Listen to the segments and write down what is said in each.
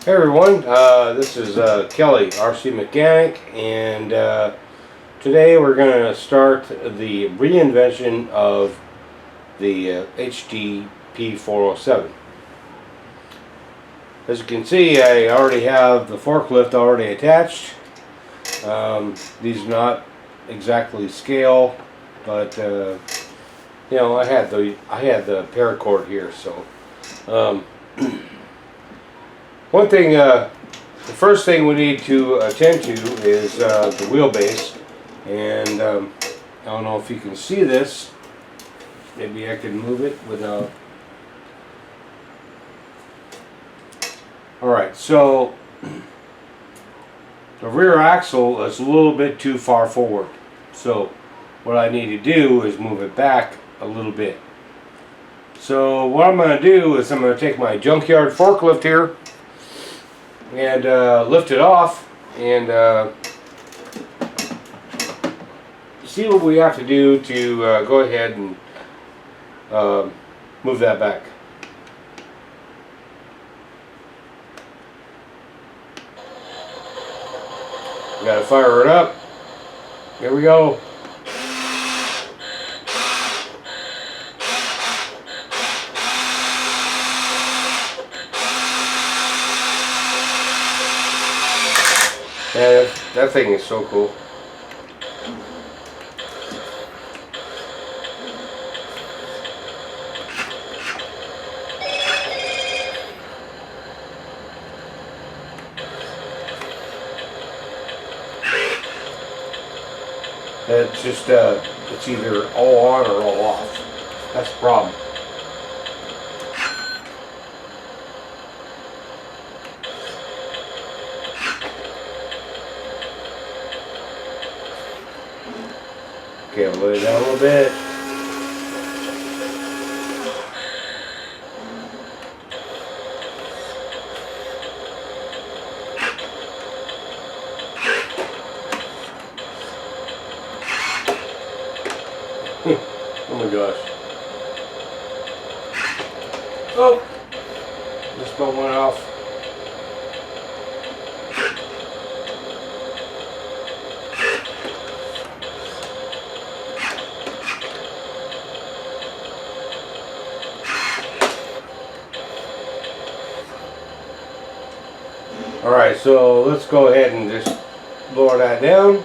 Hey everyone, this is Kelly, RC Mechanic, and today we're going to start the reinvention of the HG P407. As you can see, I already have the forklift already attached. These are not exactly scale, but you know, I had the paracord here, so. One thing, the first thing we need to attend to is the wheelbase, and I don't know if you can see this. Maybe I can move it without. Alright, so the rear axle is a little bit too far forward, so what I need to do is move it back a little bit. So what I'm going to do is I'm going to take my junkyard forklift here and lift it off and see what we have to do to go ahead and move that back. We gotta fire it up. Here we go. Yeah, that thing is so cool. It's just, it's either all on or all off. That's the problem. Okay, I'll lay it down a little bit. Oh my gosh. Oh! This bolt went off. Alright, so let's go ahead and just lower that down.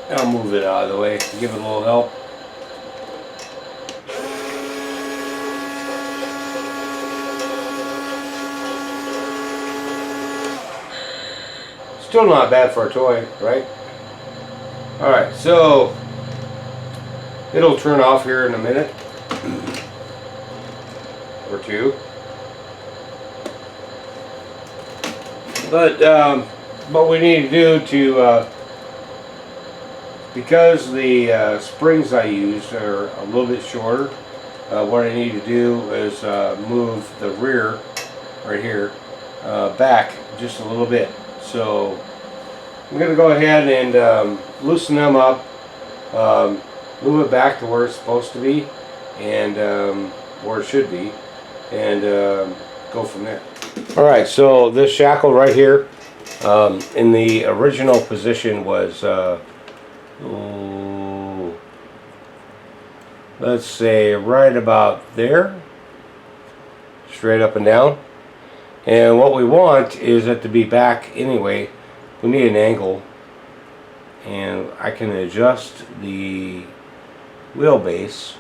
I'll move it out of the way, give it a little help. Still not bad for a toy, right? Alright, so it'll turn off here in a minute or two. But what we need to do to because the springs I used are a little bit shorter, what I need to do is move the rear right here back just a little bit. So I'm going to go ahead and loosen them up, move it back to where it's supposed to be and where it should be, and go from there. Alright, so this shackle right here in the original position was let's say right about there, straight up and down. And what we want is it to be back anyway. We need an angle, and I can adjust the wheelbase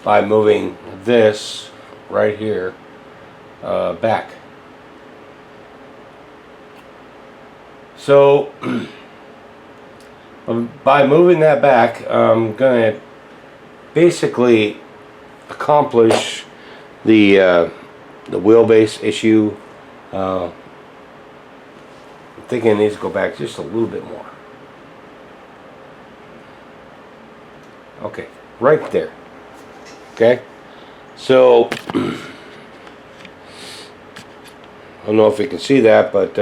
by moving this right here back. So by moving that back, I'm going to basically accomplish the wheelbase issue. I'm thinking it needs to go back just a little bit more. Okay, right there. Okay, so I don't know if you can see that, but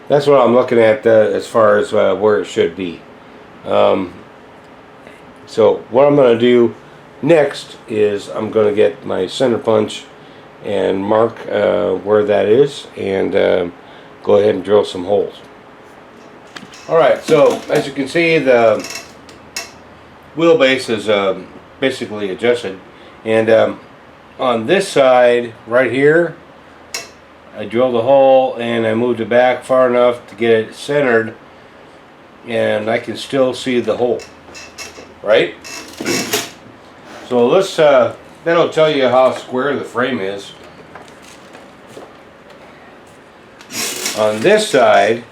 that's what I'm looking at as far as where it should be. So what I'm going to do next is I'm going to get my center punch and mark where that is, and go ahead and drill some holes. Alright, so as you can see, the wheelbase is basically adjusted, and on this side right here I drilled a hole and I moved it back far enough to get it centered, and I can still see the hole, right? So let's that'll tell you how square the frame is. On this side,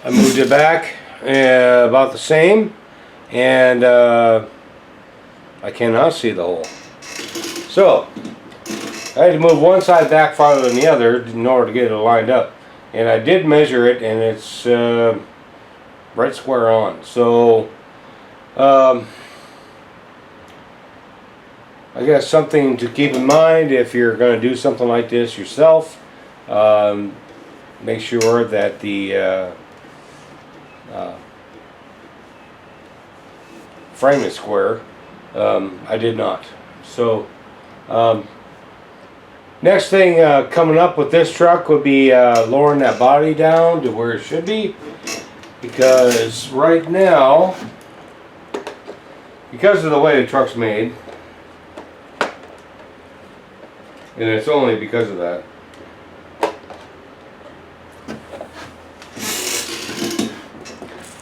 I moved it back about the same, and I cannot see the hole. So I had to move one side back farther than the other in order to get it lined up, and I did measure it, and it's right square on. So I guess something to keep in mind if you're going to do something like this yourself. Make sure that the frame is square. I did not. So next thing coming up with this truck would be lowering that body down to where it should be, because right now, because of the way the truck's made, and it's only because of that,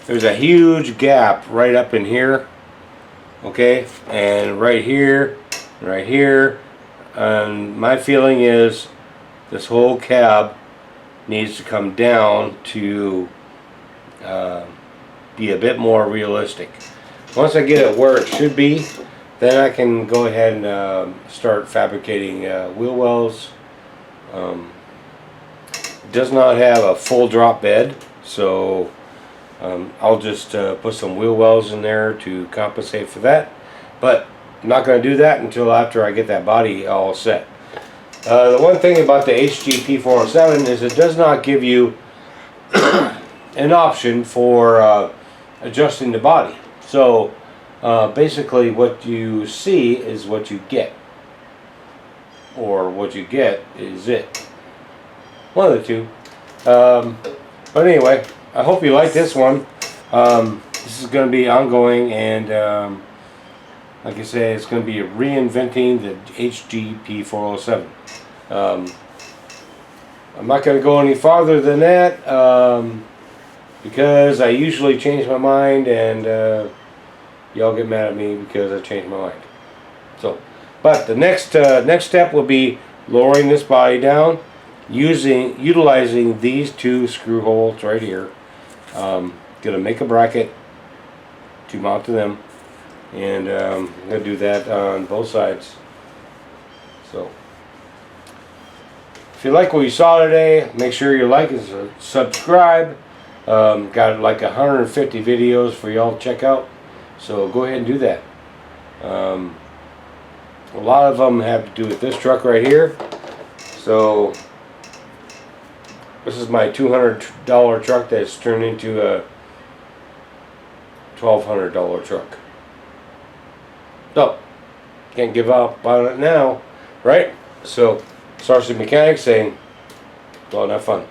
there's a huge gap right up in here, okay, and right here, right here, and my feeling is this whole cab needs to come down to be a bit more realistic. Once I get it where it should be, then I can go ahead and start fabricating wheel wells. It does not have a full drop bed, so I'll just put some wheel wells in there to compensate for that, but I'm not going to do that until after I get that body all set. The one thing about the HG P407 is it does not give you an option for adjusting the body. So basically what you see is what you get, or what you get is it. One of the two. But anyway, I hope you like this one. This is going to be ongoing, and like I say, it's going to be reinventing the HG P407. I'm not going to go any farther than that, because I usually change my mind, and y'all get mad at me because I changed my mind. So, but the next step will be lowering this body down, utilizing these two screw holes right here. Gonna make a bracket to mount to them, and I'm gonna do that on both sides. So if you like what you saw today, make sure you like and subscribe. Got like 150 videos for y'all to check out, so go ahead and do that. A lot of them have to do with this truck right here. So this is my $200 truck that's turned into a $1,200 truck. So can't give up on it now, right? So Sarcy Mechanics saying, go out and have fun.